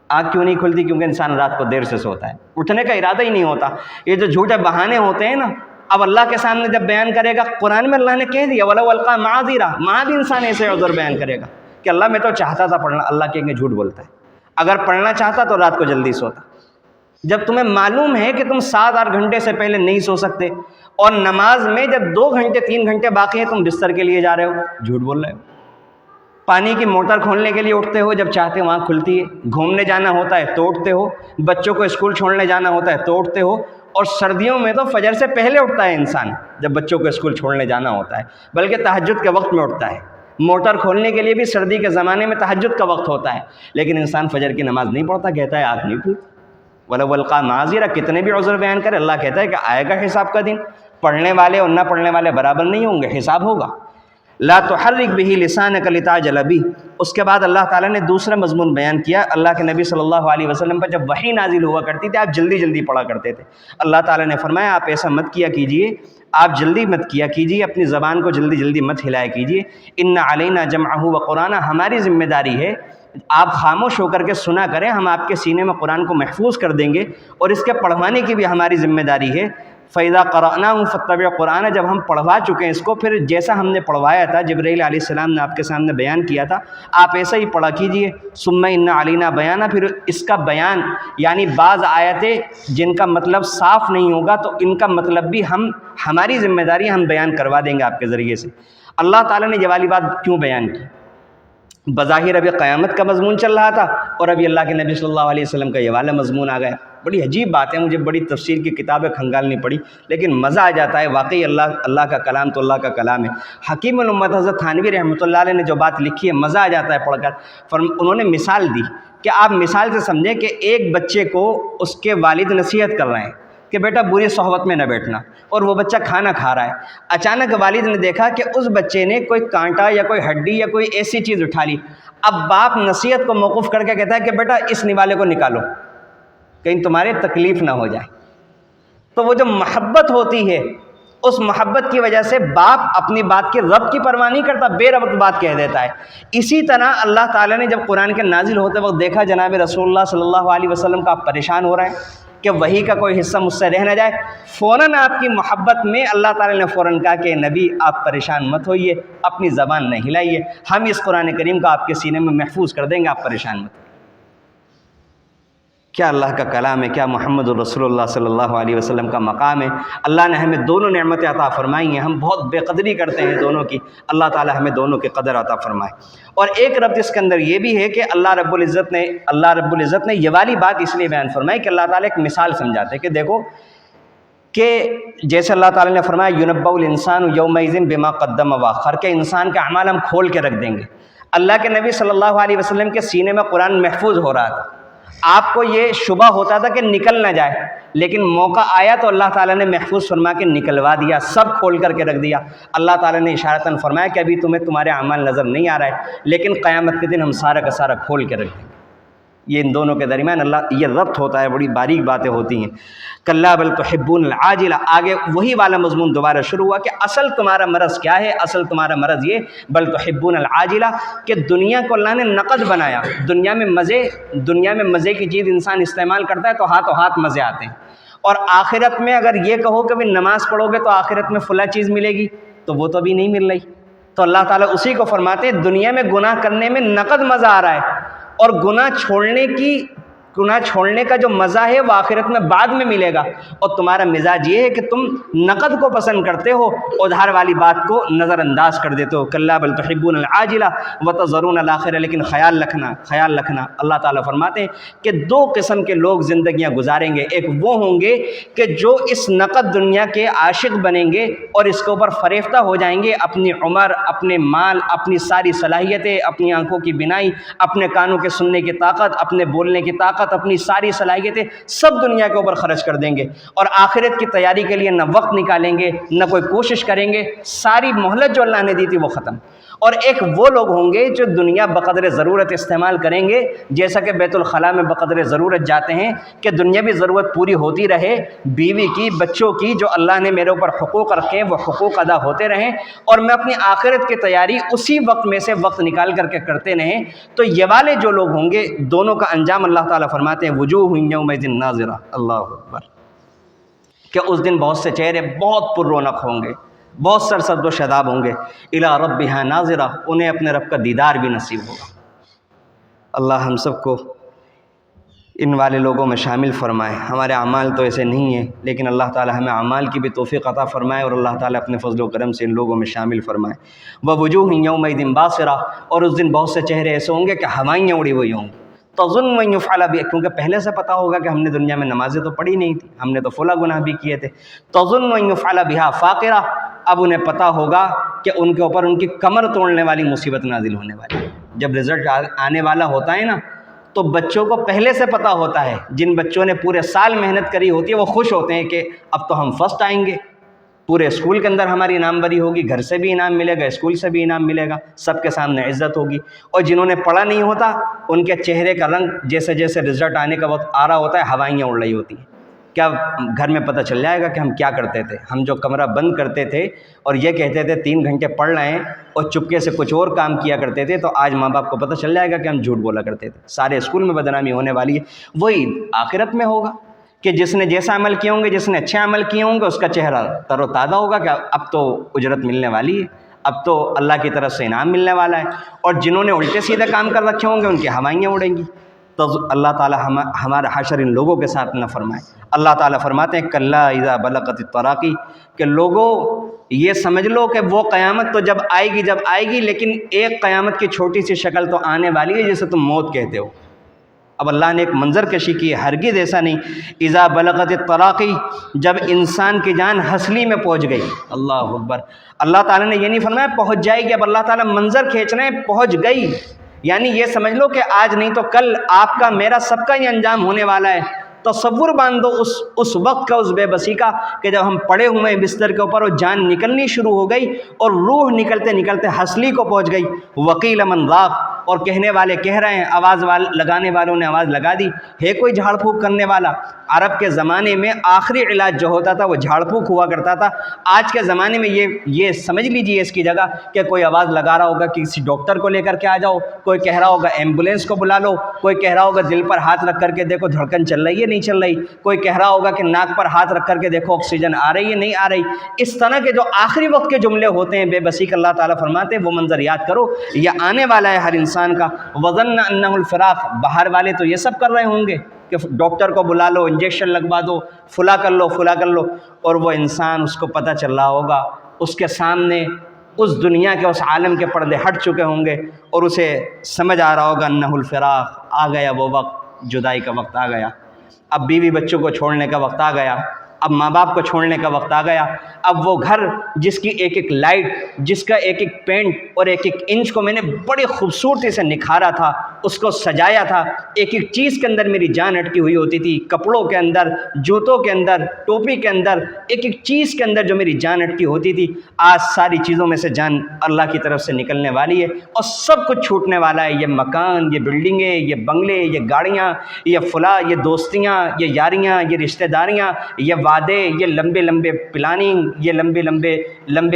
آنکھ کیوں نہیں کھلتی؟ کیونکہ انسان رات کو دیر سے سوتا ہے، اٹھنے کا ارادہ ہی نہیں ہوتا۔ یہ جو جھوٹے بہانے ہوتے ہیں نا، اب اللہ کے سامنے جب بیان کرے گا، قرآن میں اللہ نے کہہ دیا وَلَوْ أَلْقَى مَعَاذِرَ، وہاں بھی انسان ایسے عذر بیان کرے گا کہ اللہ میں تو چاہتا تھا پڑھنا، اللہ کہیں گے جھوٹ بولتا ہے، اگر پڑھنا چاہتا تو رات کو جلدی سوتا۔ جب تمہیں معلوم ہے کہ تم 7-8 گھنٹے سے پہلے نہیں سو سکتے، اور نماز میں جب 2 گھنٹے 3 گھنٹے باقی ہیں تم بستر کے لیے جا رہے ہو، جھوٹ بول رہے ہو۔ پانی کی موٹر کھولنے کے لیے اٹھتے ہو، جب چاہتے ہو وہاں کھلتی ہے، گھومنے جانا ہوتا ہے تو اٹھتے ہو، بچوں کو اسکول چھوڑنے جانا ہوتا ہے تو اٹھتے ہو، اور سردیوں میں تو فجر سے پہلے اٹھتا ہے انسان جب بچوں کو اسکول چھوڑنے جانا ہوتا ہے، بلکہ تہجد کے وقت میں اٹھتا ہے۔ موٹر کھولنے کے لیے بھی سردی کے زمانے میں تہجد کا وقت ہوتا ہے، لیکن انسان فجر کی نماز نہیں پڑھتا، کہتا ہے آنکھ نہیں کھلتی۔ وَلَوْ أَلْقَى مَعَاذِرَ، کتنے بھی عذر بیان کرے، اللہ کہتا ہے کہ آئے گا حساب کا دن، پڑھنے والے اور نہ پڑھنے والے برابر نہیں ہوں گے، حساب ہوگا۔ لا تحرک بہ لسانک لتعجل بہ، اس کے بعد اللہ تعالیٰ نے دوسرا مضمون بیان کیا۔ اللہ کے نبی صلی اللہ علیہ وسلم پر جب وحی نازل ہوا کرتی تھی آپ جلدی جلدی پڑھا کرتے تھے، اللہ تعالیٰ نے فرمایا آپ ایسا مت کیا کیجئے، آپ جلدی مت کیا کیجئے، اپنی زبان کو جلدی جلدی مت ہلایا کیجئے۔ ان علینا جمعہ و قرآنہ، ہماری ذمہ داری ہے آپ خاموش ہو کر کے سنا کریں، ہم آپ کے سینے میں قرآن کو محفوظ کر دیں گے، اور اس کے پڑھوانے کی بھی ہماری ذمہ داری ہے۔ فَإِذَا قَرَأْنَاهُ فَاتَّبِعْ قُرْآنَ، جب ہم پڑھوا چکے ہیں اس کو، پھر جیسا ہم نے پڑھوایا تھا، جبرائیل علیہ السلام نے آپ کے سامنے بیان کیا تھا، آپ ایسا ہی پڑھا کیجئے۔ ثُمَّ إِنَّ عَلَيْنَا بَيَانَ، پھر اس کا بیان، یعنی بعض آیتیں جن کا مطلب صاف نہیں ہوگا تو ان کا مطلب بھی ہماری ذمہ داری ہم بیان کروا دیں گے آپ کے ذریعے سے۔ اللہ تعالیٰ نے یہ والی بات کیوں بیان کی؟ بظاہر ابھی قیامت کا مضمون چل رہا تھا، اور ابھی اللہ کے نبی صلی اللہ علیہ وسلم کا یہ والا مضمون آ گیا۔ بڑی عجیب بات ہے، مجھے بڑی تفسیر کی کتابیں کھنگالنی پڑی، لیکن مزہ آ جاتا ہے۔ واقعی اللہ کا کلام تو اللہ کا کلام ہے۔ حکیم الامت حضرت تھانوی رحمۃ اللہ علیہ نے جو بات لکھی ہے، مزہ آ جاتا ہے پڑھ کر۔ انہوں نے مثال دی کہ آپ مثال سے سمجھیں کہ ایک بچے کو اس کے والد نصیحت کر رہے ہیں کہ بیٹا بری صحبت میں نہ بیٹھنا، اور وہ بچہ کھانا کھا رہا ہے، اچانک والد نے دیکھا کہ اس بچے نے کوئی کانٹا یا کوئی ہڈی یا کوئی ایسی چیز اٹھا لی۔ اب باپ نصیحت کو موقوف کر کے کہتا ہے کہ بیٹا اس نوالے کو نکالو، کہیں تمہارے تکلیف نہ ہو جائے۔ تو وہ جو محبت ہوتی ہے، اس محبت کی وجہ سے باپ اپنی بات کی رب کی پرواہ نہیں کرتا، بے ربط بات کہہ دیتا ہے۔ اسی طرح اللہ تعالیٰ نے جب قرآن کے نازل ہوتے وقت دیکھا جناب رسول اللہ صلی اللہ علیہ وسلم کا آپ پریشان ہو رہے ہیں کہ وحی کا کوئی حصہ مجھ سے رہ نہ جائے، فوراً آپ کی محبت میں اللہ تعالیٰ نے فوراً کہا کہ نبی آپ پریشان مت ہوئیے، اپنی زبان نہ ہلائیے، ہم اس قرآن کریم کو آپ کے سینے میں محفوظ کر دیں گے، آپ پریشان مت ہوئیے۔ کیا اللہ کا کلام ہے، کیا محمد الرسول اللہ صلی اللہ علیہ وسلم کا مقام ہے۔ اللہ نے ہمیں دونوں نعمتیں عطا فرمائی ہیں، ہم بہت بے قدری کرتے ہیں دونوں کی، اللہ تعالیٰ ہمیں دونوں کی قدر عطا فرمائے۔ اور ایک ربط اس کے اندر یہ بھی ہے کہ اللہ رب العزت نے یہ والی بات اس لیے بیان فرمائی کہ اللہ تعالیٰ ایک مثال سمجھاتے ہیں کہ دیکھو کہ جیسے اللہ تعالیٰ نے فرمایا یُنَبَّأُ الْإِنسَانُ يَوْمَئِذٍ بِمَا قَدَّمَ وَأَخَّرَ، کہ انسان کا اعمال ہم کھول کے رکھ دیں گے۔ اللہ کے نبی صلی اللہ علیہ وسلم کے سینے میں قرآن محفوظ ہو رہا تھا، آپ کو یہ شبہ ہوتا تھا کہ نکل نہ جائے، لیکن موقع آیا تو اللہ تعالیٰ نے محفوظ فرما کے نکلوا دیا، سب کھول کر کے رکھ دیا۔ اللہ تعالیٰ نے اشارتاً فرمایا کہ ابھی تمہیں تمہارے اعمال نظر نہیں آ رہا ہے، لیکن قیامت کے دن ہم سارا کا سارا کھول کے رکھ دیں گے۔ یہ ان دونوں کے درمیان اللہ یہ ربط ہوتا ہے، بڑی باریک باتیں ہوتی ہیں۔ کلا بل تحبون العاجلہ، آگے وہی والا مضمون دوبارہ شروع ہوا کہ اصل تمہارا مرض کیا ہے؟ اصل تمہارا مرض یہ بل تحبون العاجلہ کہ دنیا کو اللہ نے نقد بنایا، دنیا میں مزے کی چیز انسان استعمال کرتا ہے تو ہاتھوں ہاتھ مزے آتے ہیں، اور آخرت میں اگر یہ کہو کہ بھی نماز پڑھو گے تو آخرت میں فلاں چیز ملے گی تو وہ تو ابھی نہیں مل رہی۔ تو اللہ تعالیٰ اسی کو فرماتے ہیں دنیا میں گناہ کرنے میں نقد مزہ آ رہا ہے، اور گناہ چھوڑنے کا جو مزہ ہے وہ آخرت میں بعد میں ملے گا، اور تمہارا مزاج یہ ہے کہ تم نقد کو پسند کرتے ہو، ادھار والی بات کو نظر انداز کر دیتے ہو۔ کلا بل تحبون العاجلہ وتذرون الآخرہ، لیکن خیال رکھنا اللہ تعالیٰ فرماتے ہیں کہ دو قسم کے لوگ زندگیاں گزاریں گے، ایک وہ ہوں گے کہ جو اس نقد دنیا کے عاشق بنیں گے اور اس کے اوپر فریفتہ ہو جائیں گے، اپنی عمر، اپنے مال، اپنی ساری صلاحیتیں، اپنی آنکھوں کی بینائی، اپنے کانوں کے سننے کی طاقت، اپنے بولنے کی طاقت، اپنی ساری صلاحیتیں سب دنیا کے اوپر خرچ کر دیں گے، اور آخرت کی تیاری کے لیے نہ وقت نکالیں گے نہ کوئی کوشش کریں گے، ساری مہلت جو اللہ نے دی تھی وہ ختم۔ اور ایک وہ لوگ ہوں گے جو دنیا بقدر ضرورت استعمال کریں گے، جیسا کہ بیت الخلاء میں بقدر ضرورت جاتے ہیں کہ دنیاوی ضرورت پوری ہوتی رہے، بیوی کی، بچوں کی، جو اللہ نے میرے اوپر حقوق رکھے ہیں وہ حقوق ادا ہوتے رہیں، اور میں اپنی آخرت کی تیاری اسی وقت میں سے وقت نکال کر کے کرتے رہیں۔ تو یہ والے جو لوگ ہوں گے دونوں کا انجام اللہ تعالیٰ فرماتے ہیں وجوہ یومئذ ناظرہ، اللہ اکبر، کہ اس دن بہت سے چہرے بہت پر رونق ہوں گے، بہت سرسبز و شاداب ہوں گے، الی ربہا ناظرہ، انہیں اپنے رب کا دیدار بھی نصیب ہوگا۔ اللہ ہم سب کو ان والے لوگوں میں شامل فرمائے۔ ہمارے اعمال تو ایسے نہیں ہیں، لیکن اللہ تعالی ہمیں اعمال کی بھی توفیق عطا فرمائے، اور اللہ تعالی اپنے فضل و کرم سے ان لوگوں میں شامل فرمائے۔ ووجوہ یومئذ باصرہ، اور اس دن بہت سے چہرے ایسے ہوں گے کہ ہوائیاں اڑی ہوئی ہوں گی، تظن ان یفعل بها، کیونکہ پہلے سے پتہ ہوگا کہ ہم نے دنیا میں نمازیں تو پڑھی نہیں تھی، ہم نے تو فلاں گناہ بھی کیے تھے، تظن ان یفعل بها فاقرہ، اب انہیں پتہ ہوگا کہ ان کے اوپر ان کی کمر توڑنے والی مصیبت نازل ہونے والی ہے۔ جب رزلٹ آنے والا ہوتا ہے نا تو بچوں کو پہلے سے پتہ ہوتا ہے، جن بچوں نے پورے سال محنت کری ہوتی ہے وہ خوش ہوتے ہیں کہ اب تو ہم فرسٹ آئیں گے، پورے اسکول کے اندر ہماری انعام بری ہوگی، گھر سے بھی انعام ملے گا، اسکول سے بھی انعام ملے گا، سب کے سامنے عزت ہوگی۔ اور جنہوں نے پڑھا نہیں ہوتا ان کے چہرے کا رنگ جیسے جیسے رزلٹ آنے کا وقت آ رہا ہوتا ہے ہوائیاں اڑ رہی ہوتی ہیں، کیا گھر میں پتہ چل جائے گا کہ ہم کیا کرتے تھے، ہم جو کمرہ بند کرتے تھے اور یہ کہتے تھے 3 گھنٹے پڑھ رہے ہیں اور چپکے سے کچھ اور کام کیا کرتے تھے، تو آج ماں باپ کو پتہ چل جائے گا کہ ہم جھوٹ بولا کرتے تھے، سارے اسکول میں بدنامی ہونے والی ہے۔ وہی آخرت میں ہوگا کہ جس نے جیسا عمل کیے ہوں گے، جس نے اچھے عمل کیے ہوں گے، اس کا چہرہ تر و تازہ ہوگا کہ اب تو اجرت ملنے والی ہے، اب تو اللہ کی طرف سے انعام ملنے والا ہے، اور جنہوں نے الٹے سیدھے کام کر رکھے ہوں گے ان کی ہوائیاں اڑیں گی۔ تو اللہ تعالی ہمارا حشر ان لوگوں کے ساتھ نہ فرمائے۔ اللہ تعالیٰ فرماتے ہیں کلا اذا بلغت التراقی، کہ لوگوں یہ سمجھ لو کہ وہ قیامت تو جب آئے گی لیکن ایک قیامت کی چھوٹی سی شکل تو آنے والی ہے جسے تم موت کہتے ہو۔ اب اللہ نے ایک منظر کشی کی ہے، ہرگز ایسا نہیں، اذا بلغت التراقی، جب انسان کی جان ہنسلی میں پہنچ گئی، اللہ اکبر۔ اللہ تعالیٰ نے یہ نہیں فرمایا پہنچ جائے گی، اب اللہ تعالیٰ منظر کھینچ رہے ہیں، پہنچ گئی، یعنی یہ سمجھ لو کہ آج نہیں تو کل آپ کا میرا سب کا یہ انجام ہونے والا ہے۔ تصور باندھو اس وقت کا، اس بے بسی کا، کہ جب ہم پڑے ہوئے ہیں بستر کے اوپر اور جان نکلنی شروع ہو گئی اور روح نکلتے نکلتے ہنسلی کو پہنچ گئی۔ وقیل من راق، اور کہنے والے کہہ رہے ہیں، آواز لگانے والوں نے آواز لگا دی، ہے کوئی جھاڑ پھونک کرنے والا؟ عرب کے زمانے میں آخری علاج جو ہوتا تھا وہ جھاڑ پھونک ہوا کرتا تھا۔ آج کے زمانے میں یہ سمجھ لیجئے اس کی جگہ کہ کوئی آواز لگا رہا ہوگا کہ کسی ڈاکٹر کو لے کر کے آ جاؤ، کوئی کہہ رہا ہوگا ایمبولینس کو بلا لو، کوئی کہہ رہا ہوگا دل پر ہاتھ رکھ کر کے دیکھو دھڑکن چل رہی ہے نہیں چل رہی، کوئی کہہ رہا ہوگا کہ ناک پر ہاتھ رکھ کر کے دیکھو آکسیجن آ رہی ہے نہیں آ رہی۔ اس طرح کے جو آخری وقت کے جملے ہوتے ہیں بے بسی کا، اللہ تعالیٰ فرماتے ہیں وہ منظر یاد کرو، یہ آنے والا ہے ہر انسان کا۔ وظن انہ الفراق، باہر والے تو یہ سب کر رہے ہوں گے کہ ڈاکٹر کو بلا لو، انجیکشن لگوا دو، فلا کر لو فلا کر لو، اور وہ انسان اس کو پتہ چل رہا ہوگا، اس کے سامنے اس دنیا کے اس عالم کے پردے ہٹ چکے ہوں گے، اور اسے سمجھ آ رہا ہوگا انہ الفراق، آ گیا وہ وقت، جدائی کا وقت آ گیا، اب بیوی بچوں کو چھوڑنے کا وقت آ گیا، اب ماں باپ کو چھوڑنے کا وقت آ گیا. اب وہ گھر جس کی ایک ایک لائٹ، جس کا ایک ایک پینٹ اور ایک ایک انچ کو میں نے بڑی خوبصورتی سے نکھارا تھا، اس کو سجایا تھا، ایک ایک چیز کے اندر میری جان اٹکی ہوئی ہوتی تھی، کپڑوں کے اندر، جوتوں کے اندر، ٹوپی کے اندر، ایک ایک چیز کے اندر جو میری جان اٹکی ہوتی تھی، آج ساری چیزوں میں سے جان اللہ کی طرف سے نکلنے والی ہے اور سب کچھ چھوٹنے والا ہے. یہ مکان، یہ بلڈنگیں، یہ بنگلے، یہ گاڑیاں، یہ فلاں، یہ دوستیاں، یہ یاریاں، یہ رشتہ داریاں، یہ وعدے، یہ لمبے لمبے پلاننگ، یہ لمبے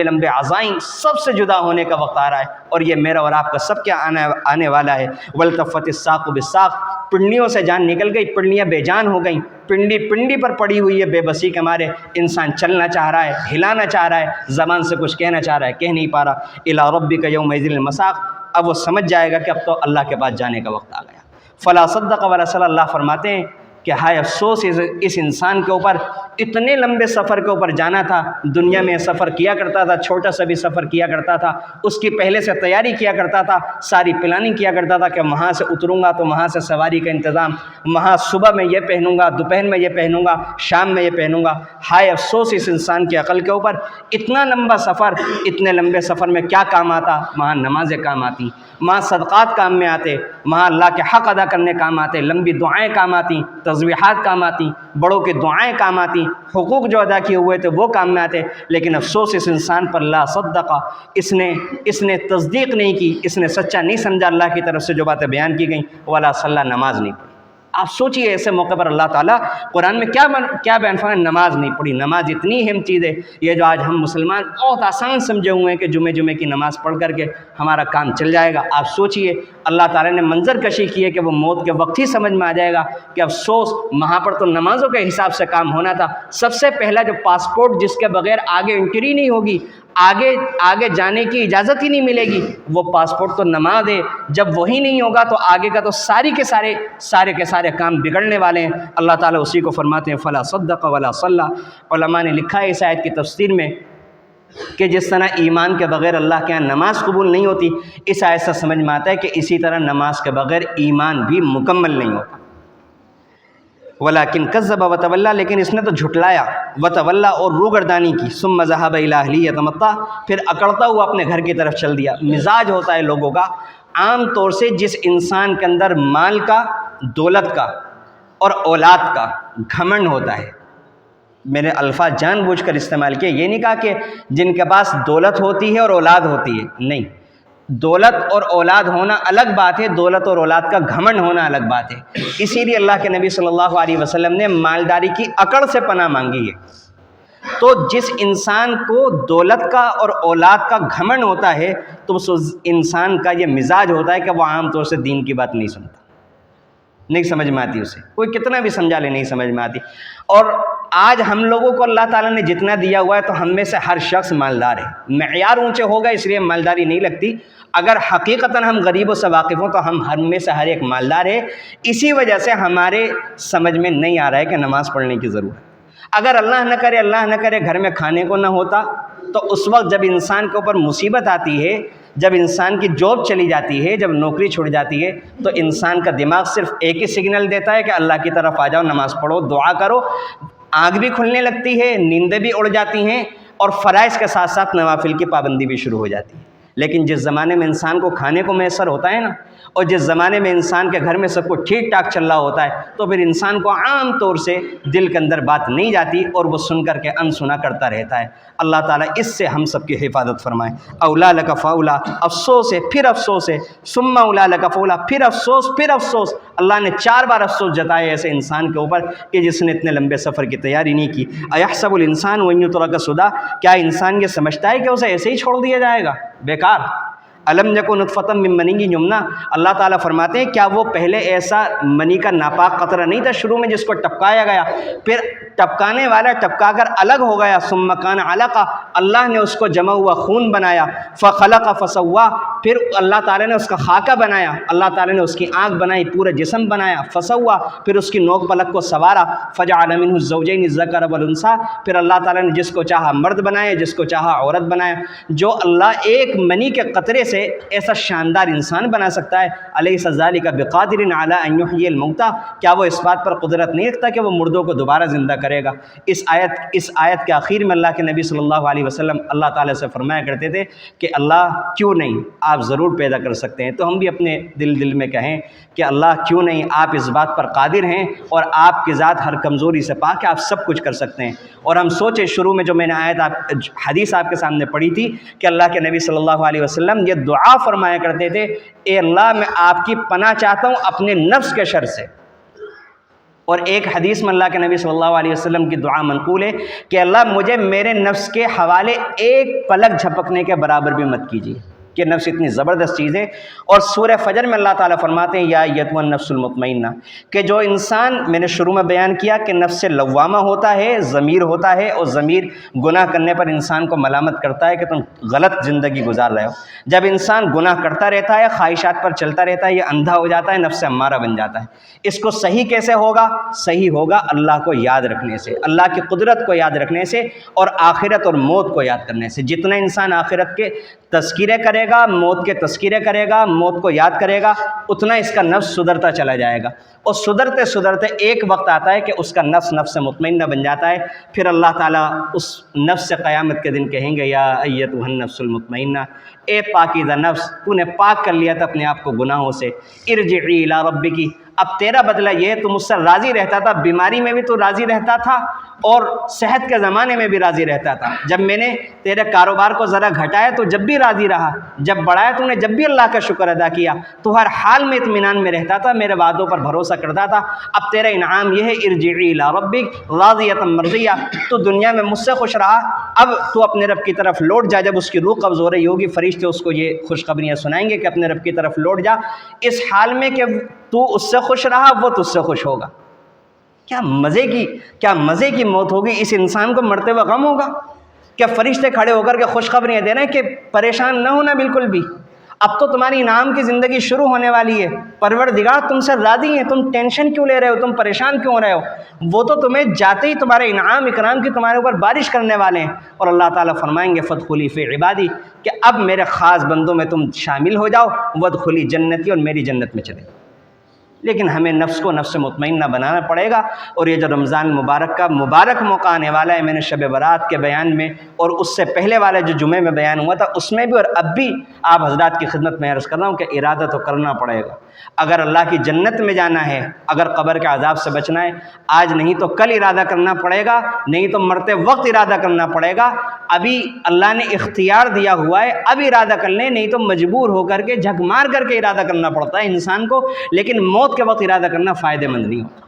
لمبے عزائم، سب سے جدا ہونے کا وقت آ رہا ہے اور یہ میرا اور آپ کا سب کیا آنے والا ہے. والتفت الساق بالساق، پنڈلیوں سے جان نکل گئی، پنڈلیاں بے جان ہو گئیں، پنڈلی پر پڑی ہوئی ہے بے بسی کے مارے. انسان چلنا چاہ رہا ہے، ہلانا چاہ رہا ہے، زبان سے کچھ کہنا چاہ رہا ہے، کہہ نہیں پا رہا. الی ربک یومئذ المساق، اب وہ سمجھ جائے گا کہ اب تو اللہ کے پاس جانے کا وقت آ گیا. فلا صدق ولا صلی، اللہ فرماتے ہیں کہ ہائے افسوس اس انسان کے اوپر، اتنے لمبے سفر کے اوپر جانا تھا. دنیا میں سفر کیا کرتا تھا، چھوٹا سا بھی سفر کیا کرتا تھا، اس کی پہلے سے تیاری کیا کرتا تھا، ساری پلاننگ کیا کرتا تھا کہ وہاں سے اتروں گا تو وہاں سے سواری کا انتظام، وہاں صبح میں یہ پہنوں گا، دوپہر میں یہ پہنوں گا، شام میں یہ پہنوں گا. ہائے افسوس اس انسان کی عقل کے اوپر، اتنا لمبا سفر، اتنے لمبے سفر میں کیا کام آتا؟ وہاں نمازیں کام آتی، وہاں صدقات کام میں آتے، وہاں اللہ کے حق ادا کرنے کام آتے، لمبی دعائیں کام آتی، تسبیحات کام آتی، بڑوں کی دعائیں کام آتی، حقوق جو ادا کیے ہوئے تھے وہ کام میں آتے. لیکن افسوس اس انسان پر، لا صدقہ، اس نے تصدیق نہیں کی، اس نے سچا نہیں سمجھا اللہ کی طرف سے جو باتیں بیان کی گئیں. ولا صلی، نماز نہیں پڑھی. آپ سوچئے ایسے موقع پر اللہ تعالیٰ قرآن میں کیا بیان فرمایا؟ نماز نہیں پڑھی. نماز اتنی اہم چیز ہے، یہ جو آج ہم مسلمان بہت آسان سمجھے ہوئے ہیں کہ جمعے کی نماز پڑھ کر کے ہمارا کام چل جائے گا. آپ سوچئے اللہ تعالیٰ نے منظر کشی کی ہے کہ وہ موت کے وقت ہی سمجھ میں آ جائے گا کہ افسوس وہاں پر تو نمازوں کے حساب سے کام ہونا تھا. سب سے پہلا جو پاسپورٹ جس کے بغیر آگے انٹری نہیں ہوگی، آگے جانے کی اجازت ہی نہیں ملے گی، وہ پاسپورٹ تو نماز ہے. جب وہی نہیں ہوگا تو آگے کا تو سارے کے سارے کام بگڑنے والے ہیں. اللہ تعالیٰ اسی کو فرماتے ہیں فلا صدق ولا صلی. علماء نے لکھا ہے اس آیت کی تفسیر میں کہ جس طرح ایمان کے بغیر اللہ کے یہاں نماز قبول نہیں ہوتی، اس آیت سے سمجھ میں آتا ہے کہ اسی طرح نماز کے بغیر ایمان بھی مکمل نہیں ہوتا. ولیکن کذب وتولی، لیکن اس نے تو جھٹلایا، وتولی اور روگردانی کی. ثم ذهب الی اہلہ یتمطیٰ، پھر اکڑتا ہوا اپنے گھر کی طرف چل دیا. مزاج ہوتا ہے لوگوں کا عام طور سے، جس انسان کے اندر مال کا، دولت کا اور اولاد کا گھمنڈ ہوتا ہے. میں نے الفاظ جان بوجھ کر استعمال کیا، یہ نہیں کہا کہ جن کے پاس دولت ہوتی ہے اور اولاد ہوتی ہے، نہیں. دولت اور اولاد ہونا الگ بات ہے، دولت اور اولاد کا گھمنڈ ہونا الگ بات ہے. اسی لیے اللہ کے نبی صلی اللہ علیہ وسلم نے مالداری کی اکڑ سے پناہ مانگی ہے. تو جس انسان کو دولت کا اور اولاد کا گھمنڈ ہوتا ہے تو اس انسان کا یہ مزاج ہوتا ہے کہ وہ عام طور سے دین کی بات نہیں سنتا، نہیں سمجھ میں آتی، اسے کوئی کتنا بھی سمجھا لے نہیں سمجھ میں آتی. اور آج ہم لوگوں کو اللہ تعالیٰ نے جتنا دیا ہوا ہے تو ہم میں سے ہر شخص مالدار ہے. معیار اونچے ہو گئے اس لیے مالداری نہیں لگتی. اگر حقیقتاً ہم غریبوں سے واقف ہوں تو ہم میں سے ہر ایک مالدار ہے. اسی وجہ سے ہمارے سمجھ میں نہیں آ رہا ہے کہ نماز پڑھنے کی ضرورت ہے. اگر اللہ نہ کرے گھر میں کھانے کو نہ ہوتا تو اس وقت جب انسان کے اوپر مصیبت آتی ہے، جب انسان کی جاب چلی جاتی ہے، جب نوکری چھوٹ جاتی ہے، تو انسان کا دماغ صرف ایک ہی سگنل دیتا ہے کہ اللہ کی طرف آ جاؤ، نماز پڑھو، دعا کرو. آنکھ بھی کھلنے لگتی ہے، نیندیں بھی اڑ جاتی ہیں اور فرائض کے ساتھ ساتھ نوافل کی پابندی بھی شروع ہو جاتی ہے. لیکن جس زمانے میں انسان کو کھانے کو میسر ہوتا ہے نا، اور جس زمانے میں انسان کے گھر میں سب کچھ ٹھیک ٹھاک چل رہا ہوتا ہے، تو پھر انسان کو عام طور سے دل کے اندر بات نہیں جاتی اور وہ سن کر کے انسنا کرتا رہتا ہے. اللہ تعالیٰ اس سے ہم سب کی حفاظت فرمائے. اولا لک فاولا، افسوس ہے پھر افسوس ہے. ثم اولا لک فاولا، پھر افسوس. اللہ نے 4 بار افسوس جتائے ایسے انسان کے اوپر کہ جس نے اتنے لمبے سفر کی تیاری نہیں کی. ایحسب الانسان ان یترک سدی، کیا انسان یہ سمجھتا ہے کہ اسے ایسے ہی چھوڑ دیا جائے گا؟ بیکار. الم یکن نطفۃ من منی یمنی، اللہ تعالیٰ فرماتے ہیں کیا وہ پہلے ایسا منی کا ناپاک قطرہ نہیں تھا شروع میں جس کو ٹپکایا گیا، پھر ٹپکانے والا ٹپکا کر الگ ہو گیا. ثم کان علقہ، اللہ نے اس کو جمع ہوا خون بنایا، فخلق فسوا، پھر اللہ تعالیٰ نے اس کا خاکہ بنایا، اللہ تعالیٰ نے اس کی آنکھ بنائی، پورا جسم بنایا، فسوا، پھر اس کی نوک پلک کو سنوارا، فجعل منہ الزوجین الذکر والانثی، پھر اللہ تعالیٰ نے جس کو چاہا مرد بنایا، جس کو چاہا عورت بنایا۔ جو اللہ ایک منی کے قطرے سے ایسا شاندار انسان بنا سکتا ہے، الیس ذلک بقادر علی ان یحیی الموتیٰ، کیا وہ اس بات پر قدرت نہیں رکھتا کہ وہ مردوں کو دوبارہ زندہ کرے گا؟ اس آیت کے آخر میں اللہ کے نبی صلی اللہ علیہ وسلم اللہ تعالیٰ سے فرمایا کرتے تھے کہ اللہ کیوں نہیں، آپ ضرور پیدا کر سکتے ہیں۔ تو ہم بھی اپنے دل میں کہیں کہ اللہ کیوں نہیں، آپ اس بات پر قادر ہیں اور آپ کی ذات ہر کمزوری سے پاک ہے، آپ سب کچھ کر سکتے ہیں۔ اور ہم سوچیں، شروع میں جو میں نے حدیث آپ کے سامنے پڑھی تھی کہ اللہ کے نبی صلی اللہ علیہ وسلم یہ دعا فرمایا کرتے تھے، اے اللہ میں آپ کی پناہ چاہتا ہوں اپنے نفس کے شر سے۔ اور ایک حدیث میں اللہ کے نبی صلی اللہ علیہ وسلم کی دعا منقول ہے کہ اللہ مجھے میرے نفس کے حوالے ایک پلک جھپکنے کے برابر بھی مت کیجیے، کہ نفس اتنی زبردست چیز ہے۔ اور سورہ فجر میں اللہ تعالیٰ فرماتے ہیں یا ایتھا النفس المطمئنہ، کہ جو انسان، میں نے شروع میں بیان کیا کہ نفس لوامہ ہوتا ہے، ضمیر ہوتا ہے، اور ضمیر گناہ کرنے پر انسان کو ملامت کرتا ہے کہ تم غلط زندگی گزار رہے ہو۔ جب انسان گناہ کرتا رہتا ہے، خواہشات پر چلتا رہتا ہے، یہ اندھا ہو جاتا ہے، نفس امارہ بن جاتا ہے۔ اس کو صحیح کیسے ہوگا؟ صحیح ہوگا اللہ کو یاد رکھنے سے، اللہ کی قدرت کو یاد رکھنے سے، اور آخرت اور موت کو یاد کرنے سے۔ جتنا انسان آخرت کے تذکرے کرے گا، موت کے تذکرے کرے گا، موت کو یاد کرے گا، اتنا اس کا نفس سدھرتا چلا جائے گا۔ اور سدھرتے سدھرتے ایک وقت آتا ہے کہ اس کا نفس مطمئنہ بن جاتا ہے۔ پھر اللہ تعالیٰ اس نفس سے قیامت کے دن کہیں گے یا ایتھا النفس المطمئنہ، اے پاکیزہ نفس، تو نے پاک کر لیا تھا اپنے آپ کو گناہوں سے، ارجعی الی ربکی، اب تیرا بدلہ یہ ہے، تو مجھ سے راضی رہتا تھا، بیماری میں بھی تو راضی رہتا تھا اور صحت کے زمانے میں بھی راضی رہتا تھا۔ جب میں نے تیرے کاروبار کو ذرا گھٹایا تو جب بھی راضی رہا، جب بڑھایا تو نے جب بھی اللہ کا شکر ادا کیا، تو ہر حال میں اطمینان میں رہتا تھا، میرے وعدوں پر بھروسہ کرتا تھا۔ اب تیرا انعام یہ ہے ارجعی الی ربک راضیۃ مرضیہ، تو دنیا میں مجھ سے خوش رہا، اب تو اپنے رب کی طرف لوٹ جا۔ جب اس کی روح قبض ہو رہی ہوگی، فرشتے اس کو یہ خوشخبریاں سنائیں گے کہ اپنے رب کی طرف لوٹ جا، اس حال میں کہ تو اس سے خوش رہا، وہ تجھ سے خوش ہوگا۔ کیا مزے کی موت ہوگی! اس انسان کو مرتے ہوئے غم ہوگا؟ کیا فرشتے کھڑے ہو کر کے خوشخبریاں دے رہے ہیں کہ پریشان نہ ہونا بالکل بھی، اب تو تمہاری انعام کی زندگی شروع ہونے والی ہے، پروردگار تم سے راضی ہیں، تم ٹینشن کیوں لے رہے ہو، تم پریشان کیوں ہو رہے ہو؟ وہ تو تمہیں جاتے ہی تمہارے انعام اکرام کی تمہارے اوپر بارش کرنے والے ہیں۔ اور اللہ تعالیٰ فرمائیں گے فادخلی فی عبادی، کہ اب میرے خاص بندوں میں تم شامل ہو جاؤ، وادخلی جنتی، اور میری جنت میں چلے۔ لیکن ہمیں نفس کو نفس مطمئنہ بنانا پڑے گا۔ اور یہ جو رمضان المبارک کا مبارک موقع آنے والا ہے، میں نے شب برات کے بیان میں اور اس سے پہلے والے جو جمعے میں بیان ہوا تھا اس میں بھی، اور اب بھی آپ حضرات کی خدمت میں عرض کر رہا ہوں کہ ارادہ تو کرنا پڑے گا۔ اگر اللہ کی جنت میں جانا ہے، اگر قبر کے عذاب سے بچنا ہے، آج نہیں تو کل ارادہ کرنا پڑے گا، نہیں تو مرتے وقت ارادہ کرنا پڑے گا۔ ابھی اللہ نے اختیار دیا ہوا ہے، اب ارادہ کر لیں، نہیں تو مجبور ہو کر کے جھک مار کر کے ارادہ کرنا پڑتا ہے انسان کو، لیکن موت کے وقت ارادہ کرنا فائدہ مند نہیں ہوتا۔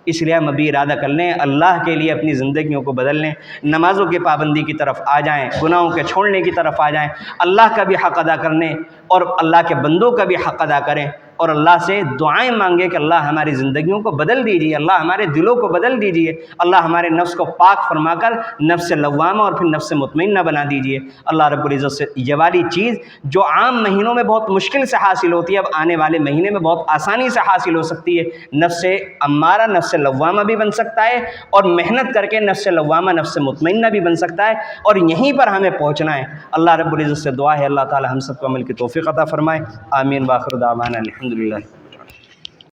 اس لیے ہم ابھی ارادہ کر لیں، اللہ کے لیے اپنی زندگیوں کو بدل لیں، نمازوں کی پابندی کی طرف آ جائیں، گناہوں کے چھوڑنے کی طرف آ جائیں، اللہ کا بھی حق ادا کرنے اور اللہ کے بندوں کا بھی حق ادا کریں، اور اللہ سے دعائیں مانگے کہ اللہ ہماری زندگیوں کو بدل دیجیے، اللہ ہمارے دلوں کو بدل دیجیے، اللہ ہمارے نفس کو پاک فرما کر نفس لوامہ اور پھر نفس مطمئنہ بنا دیجیے۔ اللہ رب العزت سے یہ والی چیز جو عام مہینوں میں بہت مشکل سے حاصل ہوتی ہے، اب آنے والے مہینے میں بہت آسانی سے حاصل ہو سکتی ہے۔ نفس امارہ نفس لوامہ بھی بن سکتا ہے، اور محنت کر کے نفس لوامہ نفس مطمئنہ بھی بن سکتا ہے، اور یہیں پر ہمیں پہنچنا ہے۔ اللہ رب العزت سے دعا ہے اللہ تعالی ہم سب کو عمل کی توفیق عطا فرمائے، آمین۔ وآخر دعوانا الحمدللہ۔